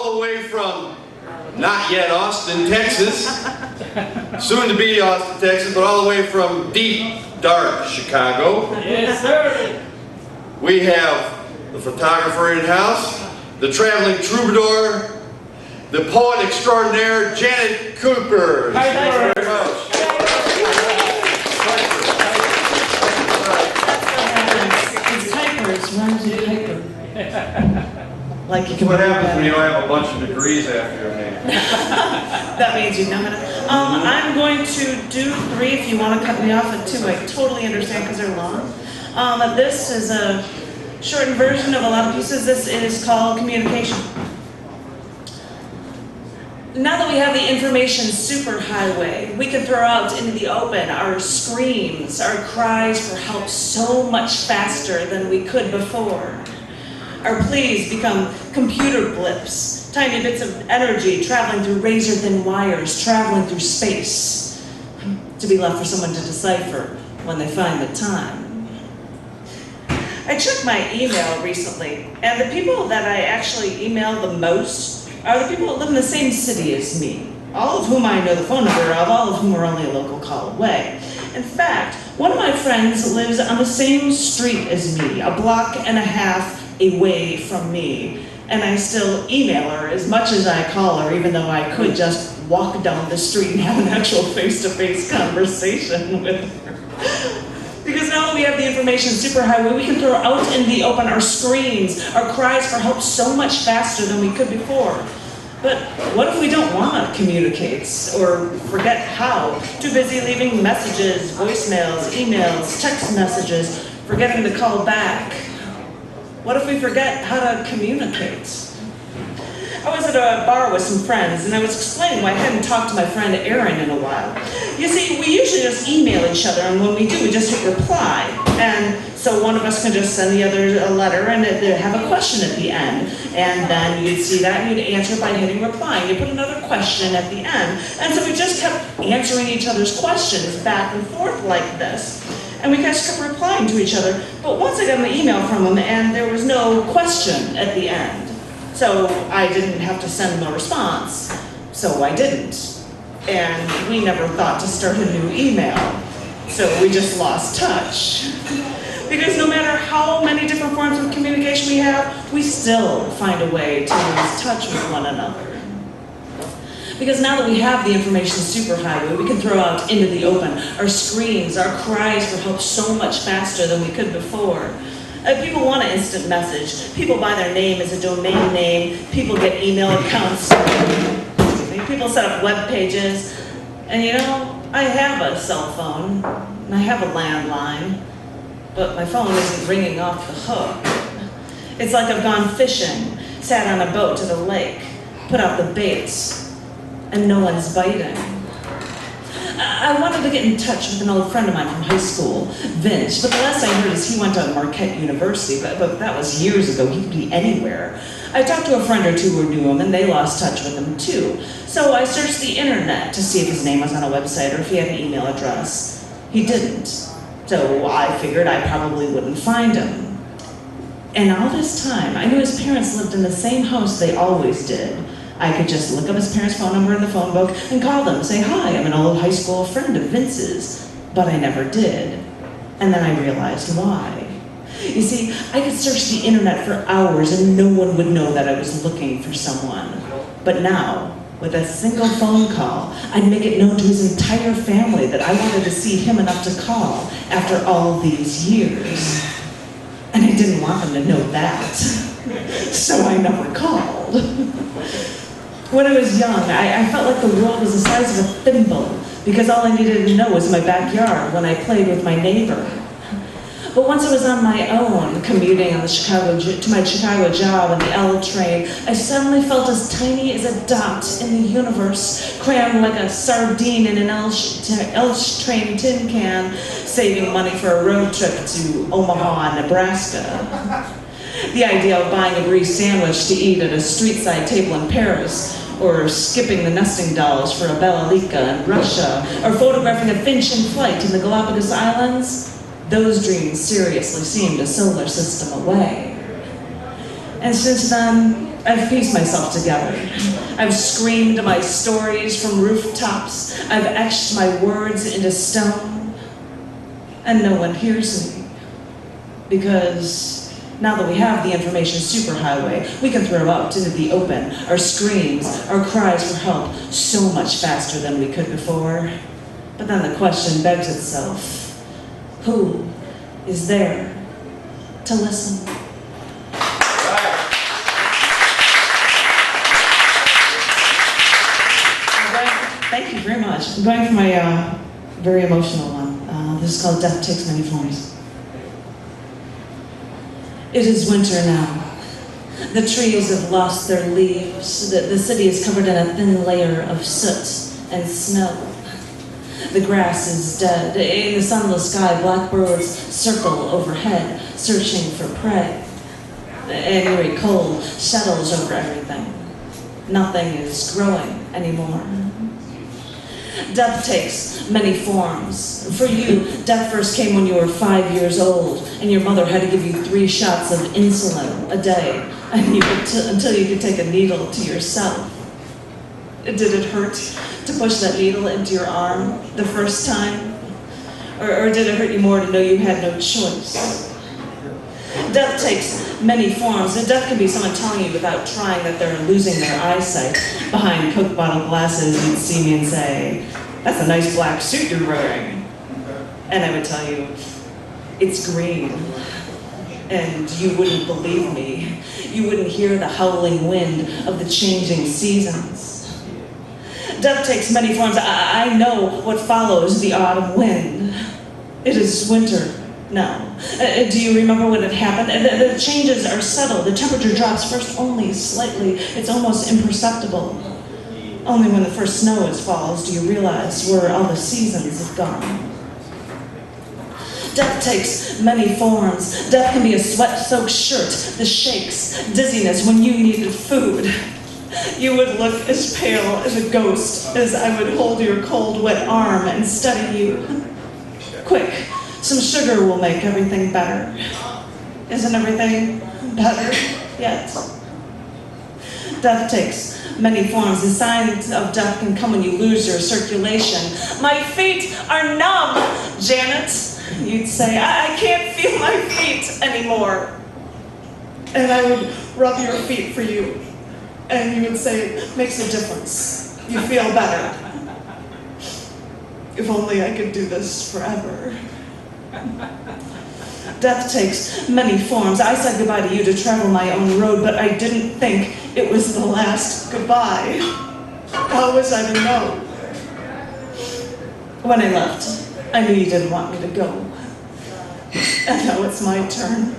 all the way from not yet Austin, Texas, soon to be Austin, Texas, but all the way from deep, dark Chicago. Yes, sir. We have the photographer in-house, the traveling troubadour, the poet extraordinaire, Janet Kuypers. Thanks very much. It's Kuypers, rhymes with Kuiper. Like you can. What happens when you don't have a bunch of degrees after your name? That means you know how to. I'm going to do 3 if you want to cut me off at 2. I totally understand because they're long. This is a shortened version of a lot of pieces. This is called Communication. Now that we have the information superhighway, we can throw out into the open our screams, our cries for help so much faster than we could before. Our pleas become computer blips, tiny bits of energy traveling through razor-thin wires, traveling through space, to be left for someone to decipher when they find the time. I checked my email recently, and the people that I actually email the most are the people that live in the same city as me, all of whom I know the phone number of, all of whom are only a local call away. In fact, one of my friends lives on the same street as me, a block and a half away from me, and I still email her as much as I call her, even though I could just walk down the street and have an actual face-to-face conversation with her. Because now that we have the information superhighway, we can throw out in the open our screams, our cries for help so much faster than we could before. But what if we don't want to communicate or forget how? Too busy leaving messages, voicemails, emails, text messages, forgetting to call back. What if we forget how to communicate? I was at a bar with some friends, and I was explaining why I hadn't talked to my friend Erin in a while. You see, we usually just email each other, and when we do, we just hit reply. And so one of us can just send the other a letter and have a question at the end. And then you'd see that, and you'd answer by hitting reply. And you put another question at the end. And so we just kept answering each other's questions back and forth like this. And we just kept replying to each other. But once I got an email from him, and there was no question at the end. So I didn't have to send him a response. So I didn't. And we never thought to start a new email. So we just lost touch. Because no matter how many different forms of communication we have, we still find a way to lose touch with one another. Because now that we have the information superhighway, we can throw out into the open our screams, our cries for help so much faster than we could before. People want an instant message. People buy their name as a domain name. People get email accounts. People set up web pages. And you know, I have a cell phone, and I have a landline, but my phone isn't ringing off the hook. It's like I've gone fishing, sat on a boat to the lake, put out the baits, and no one's biting. I wanted to get in touch with an old friend of mine from high school, Vince, but the last I heard is he went to Marquette University, but that was years ago. He could be anywhere. I talked to a friend or two who knew him, and they lost touch with him too. So I searched the internet to see if his name was on a website or if he had an email address. He didn't. So I figured I probably wouldn't find him. And all this time, I knew his parents lived in the same house they always did. I could just look up his parents' phone number in the phone book and call them and say, "Hi, I'm an old high school friend of Vince's." But I never did. And then I realized why. You see, I could search the internet for hours and no one would know that I was looking for someone. But now, with a single phone call, I'd make it known to his entire family that I wanted to see him enough to call after all these years. And I didn't want them to know that. So I never called. When I was young, I felt like the world was the size of a thimble because all I needed to know was my backyard when I played with my neighbor. But once I was on my own, commuting on to my Chicago job on the L train, I suddenly felt as tiny as a dot in the universe, crammed like a sardine in an L train tin can, saving money for a road trip to Omaha, Nebraska. The idea of buying a brie sandwich to eat at a street-side table in Paris, or skipping the nesting dolls for a Bellalica in Russia, or photographing a finch in flight in the Galapagos Islands, those dreams seriously seemed a solar system away. And since then, I've pieced myself together. I've screamed my stories from rooftops. I've etched my words into stone. And no one hears me. Because now that we have the information superhighway, we can throw out into the open our screams, our cries for help so much faster than we could before. But then the question begs itself, who is there to listen? Thank you very much. I'm going for my very emotional one. This is called Death Takes Many Forms. It is winter now. The trees have lost their leaves. The city is covered in a thin layer of soot and snow. The grass is dead. In the sunless sky, blackbirds circle overhead, searching for prey. An eerie cold settles over everything. Nothing is growing anymore. Death takes many forms. For you, death first came when you were 5 years old, and your mother had to give you 3 shots of insulin a day, and until you could take a needle to yourself. Did it hurt to push that needle into your arm the first time? Or did it hurt you more to know you had no choice? Death takes many forms, and death can be someone telling you without trying that they're losing their eyesight. Behind Coke bottle glasses, you'd see me and say, "That's a nice black suit you're wearing." And I would tell you, "It's green." And you wouldn't believe me. You wouldn't hear the howling wind of the changing seasons. Death takes many forms. I know what follows the autumn wind. It is winter now. Do you remember when it happened? The changes are subtle. The temperature drops first only slightly. It's almost imperceptible. Only when the first snow falls do you realize where all the seasons have gone. Death takes many forms. Death can be a sweat-soaked shirt, the shakes, dizziness when you needed food. You would look as pale as a ghost as I would hold your cold, wet arm and study you. Quick, some sugar will make everything better. Isn't everything better yet? Death takes many forms. The signs of death can come when you lose your circulation. "My feet are numb, Janet," you'd say. I can't feel my feet anymore." And I would rub your feet for you. And you would say, "It makes a difference. You feel better." If only I could do this forever. Death takes many forms. I said goodbye to you to travel my own road, but I didn't think it was the last goodbye. How was I to know? When I left, I knew you didn't want me to go. And now it's my turn.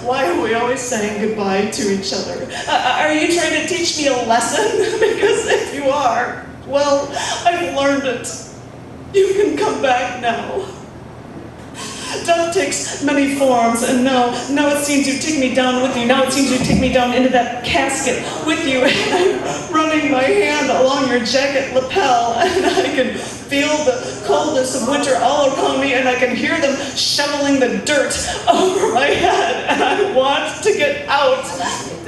Why are we always saying goodbye to each other? Are you trying to teach me a lesson? Because if you are, well, I've learned it. You can come back now. Death takes many forms, and now it seems you take me down with you. Now it seems you take me down into that casket with you, and I'm running my hand along your jacket lapel, and I can feel the coldness of winter all around me, and I can hear them shoveling the dirt over my head, and I want to get out,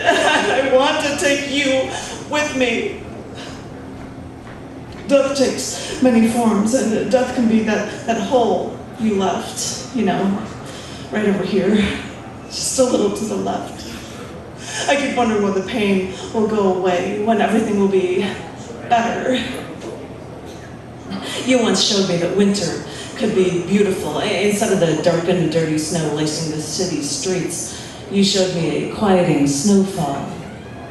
and I want to take you with me. Death takes many forms, and death can be that hole you left, right over here, just a little to the left. I keep wondering when the pain will go away, when everything will be better. You once showed me that winter could be beautiful. Instead of the darkened, dirty snow lacing the city streets, you showed me a quieting snowfall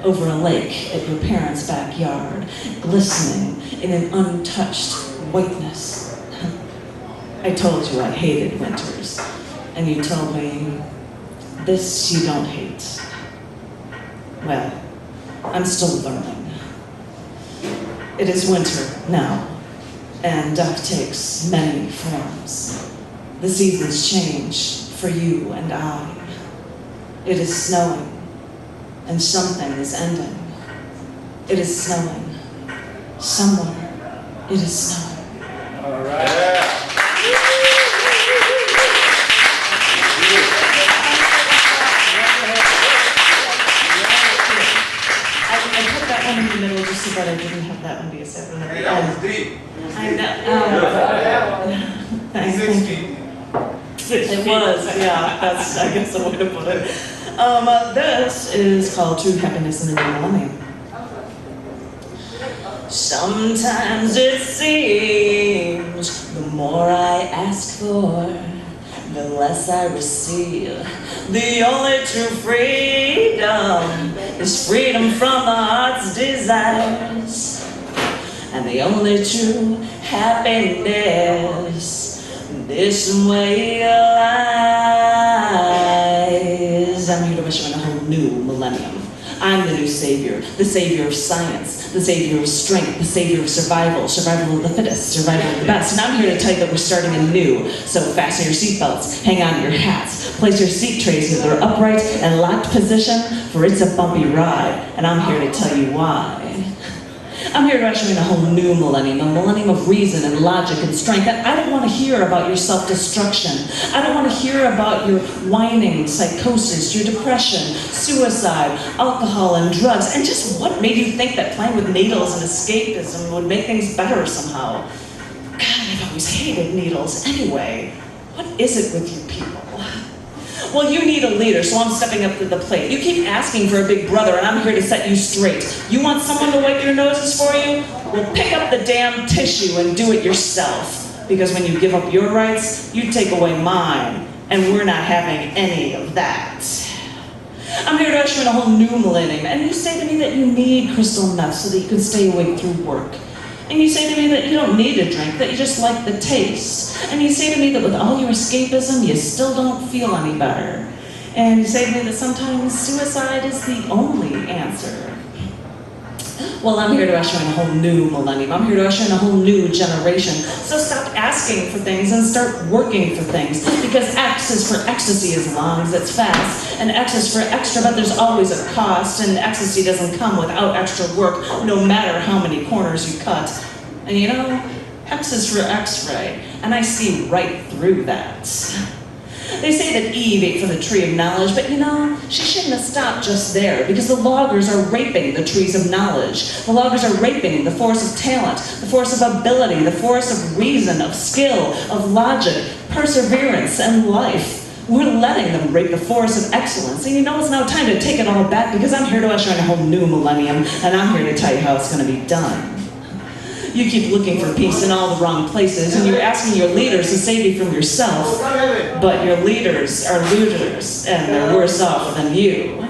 over a lake at your parents' backyard, glistening in an untouched whiteness. I told you I hated winters, and you told me, this you don't hate. Well, I'm still learning. It is winter now, and death takes many forms. The seasons change for you and I. It is snowing, and something is ending. It is snowing. Somewhere, it is snowing. All right. Yeah. 3. I know. Thank 6 you. feet. It was, yeah, that's, I guess, the way to put it. This is called True Happiness in the New Millennium. Sometimes it seems the more I ask for, the less I receive. The only true freedom is freedom from the heart's desires. And the only true happiness this way lies. I'm here to wish you in a whole new millennium. I'm the new savior of science, the savior of strength, the savior of survival, survival of the fittest, survival of the best. And I'm here to tell you that we're starting anew. So fasten your seatbelts, hang on to your hats, place your seat trays in their upright and locked position, for it's a bumpy ride. And I'm here to tell you why. I'm here to usher in a whole new millennium, a millennium of reason and logic and strength. And I don't want to hear about your self-destruction. I don't want to hear about your whining, psychosis, your depression, suicide, alcohol, and drugs. And just what made you think that playing with needles and escapism would make things better somehow? God, I've always hated needles. Anyway, what is it with you people? Well, you need a leader, so I'm stepping up to the plate. You keep asking for a big brother, and I'm here to set you straight. You want someone to wipe your noses for you? Well, pick up the damn tissue and do it yourself. Because when you give up your rights, you take away mine, and we're not having any of that. I'm here to usher in a whole new millennium, and you say to me that you need crystal meth so that you can stay awake through work. And you say to me that you don't need a drink, that you just like the taste. And you say to me that with all your escapism, you still don't feel any better. And you say to me that sometimes suicide is the only answer. Well, I'm here to usher in a whole new millennium. I'm here to usher in a whole new generation. So stop asking for things and start working for things. Because X is for ecstasy as long as it's fast. And X is for extra, but there's always a cost. And ecstasy doesn't come without extra work, no matter how many corners you cut. And you know, X is for X-ray. And I see right through that. They say that Eve ate from the tree of knowledge, but you know, she shouldn't have stopped just there, because the loggers are raping the trees of knowledge. The loggers are raping the force of talent, the force of ability, the force of reason, of skill, of logic, perseverance, and life. We're letting them rape the force of excellence. And you know, it's now time to take it all back, because I'm here to usher in a whole new millennium, and I'm here to tell you how it's going to be done. You keep looking for peace in all the wrong places, and you're asking your leaders to save you from yourself, but your leaders are looters, and they're worse off than you.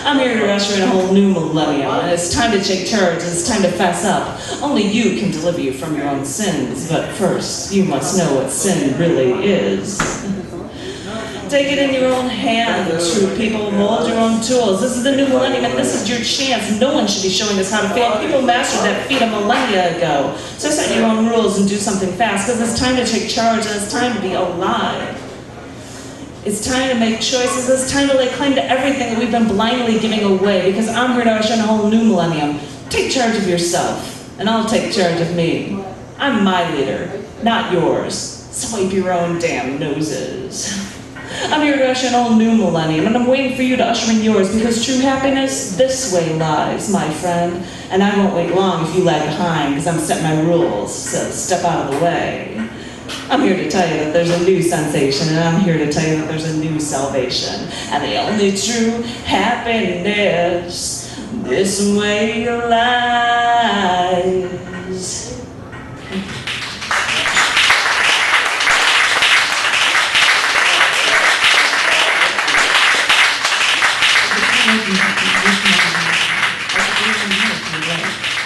I'm here to usher in a whole new millennium, and it's time to take charge, it's time to fess up. Only you can deliver you from your own sins, but first, you must know what sin really is. Take it in your own hand, true people. Mold your own tools. This is the new millennium, and this is your chance. No one should be showing us how to fail. People mastered that feat a millennia ago. So set your own rules and do something fast, because it's time to take charge, and it's time to be alive. It's time to make choices. It's time to lay claim to everything that we've been blindly giving away, because I'm here to usher in a whole new millennium. Take charge of yourself, and I'll take charge of me. I'm my leader, not yours. Swipe your own damn noses. I'm here to usher in a whole new millennium, and I'm waiting for you to usher in yours, because true happiness this way lies, my friend. And I won't wait long if you lag behind, because I'm setting my rules, so step out of the way. I'm here to tell you that there's a new sensation, and I'm here to tell you that there's a new salvation. And the only true happiness this way lies.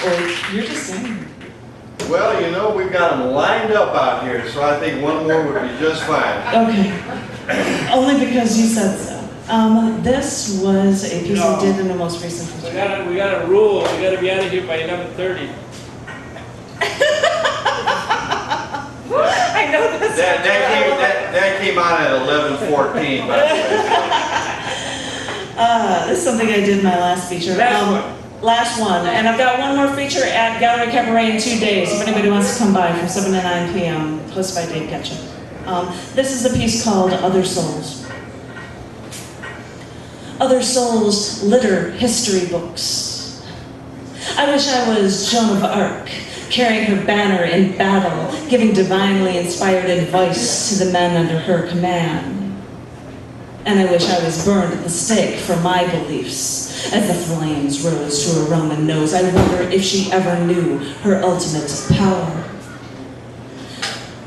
Or you're just saying. Well, you know, we've got them lined up out here, so I think one more would be just fine. Okay. Only because you said so. This was a piece we did in the most recent feature. We got a rule. We got to be out of here by 11:30. I know this. That came out at 11:14, by the way. This is something I did in my last feature. Last one. And I've got one more feature at Gallery Cabaret in 2 days, if anybody wants to come by from 7 to 9 p.m., hosted by Dave Ketchum. This is a piece called Other Souls. Other souls litter history books. I wish I was Joan of Arc, carrying her banner in battle, giving divinely inspired advice to the men under her command. And I wish I was burned at the stake for my beliefs. As the flames rose to her Roman nose, I wonder if she ever knew her ultimate power.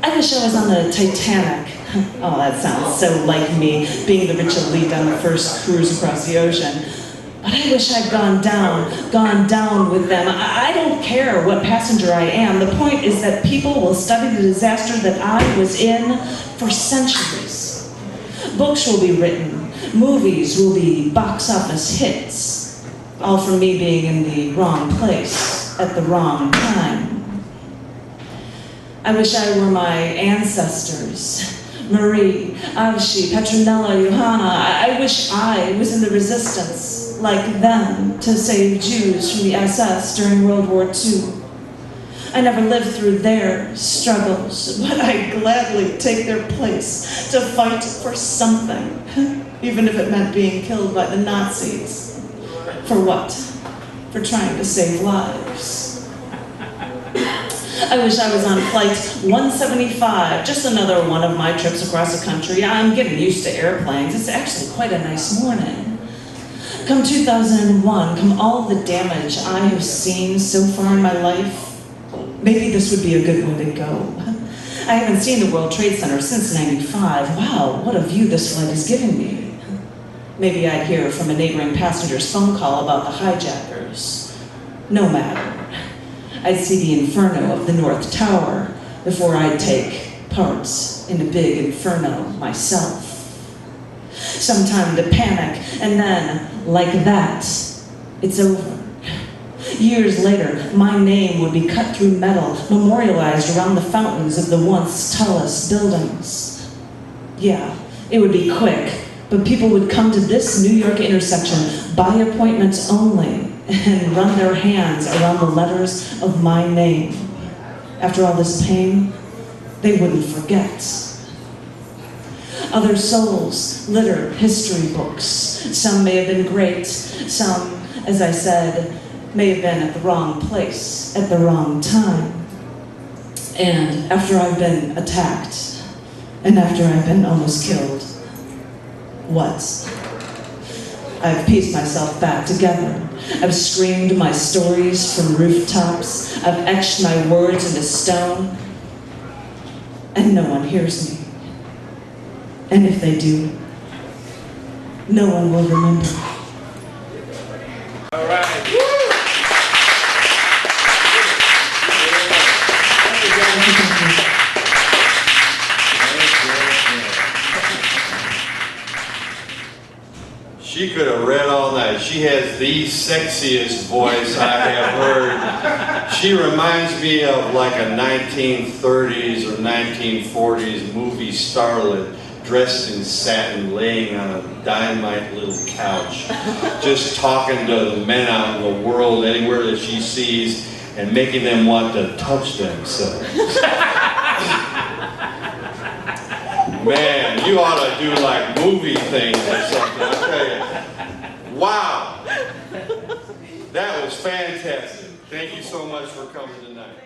I wish I was on the Titanic. Oh, that sounds so like me, being the rich elite on the first cruise across the ocean. But I wish I'd gone down with them. I don't care what passenger I am. The point is that people will study the disaster that I was in for centuries. Books will be written, movies will be box office hits, all from me being in the wrong place at the wrong time. I wish I were my ancestors, Marie, Avshi, Petronella, Johanna. I wish I was in the resistance, like them, to save Jews from the SS during World War II. I never lived through their struggles, but I'd gladly take their place to fight for something, even if it meant being killed by the Nazis. For what? For trying to save lives. I wish I was on flight 175, just another one of my trips across the country. I'm getting used to airplanes. It's actually quite a nice morning. Come 2001, come all the damage I have seen so far in my life, maybe this would be a good one to go. I haven't seen the World Trade Center since '95. Wow, what a view this flight is giving me. Maybe I'd hear from a neighboring passenger's phone call about the hijackers. No matter. I'd see the inferno of the North Tower before I'd take part in a big inferno myself. Some time to panic, and then, like that, it's over. Years later, my name would be cut through metal, memorialized around the fountains of the once tallest buildings. Yeah, it would be quick, but people would come to this New York intersection by appointment only and run their hands around the letters of my name. After all this pain, they wouldn't forget. Other souls litter history books. Some may have been great, some, as I said, may have been at the wrong place at the wrong time. And after I've been attacked, and after I've been almost killed, what? I've pieced myself back together. I've screamed my stories from rooftops. I've etched my words into stone. And no one hears me. And if they do, no one will remember. All right. She could have read all night. She has the sexiest voice I have heard. She reminds me of like a 1930s or 1940s movie starlet dressed in satin, laying on a dynamite little couch, just talking to the men out in the world, anywhere that she sees, and making them want to touch themselves. Man, you ought to do like movie things or something, I tell you. Wow. That was fantastic. Thank you so much for coming tonight.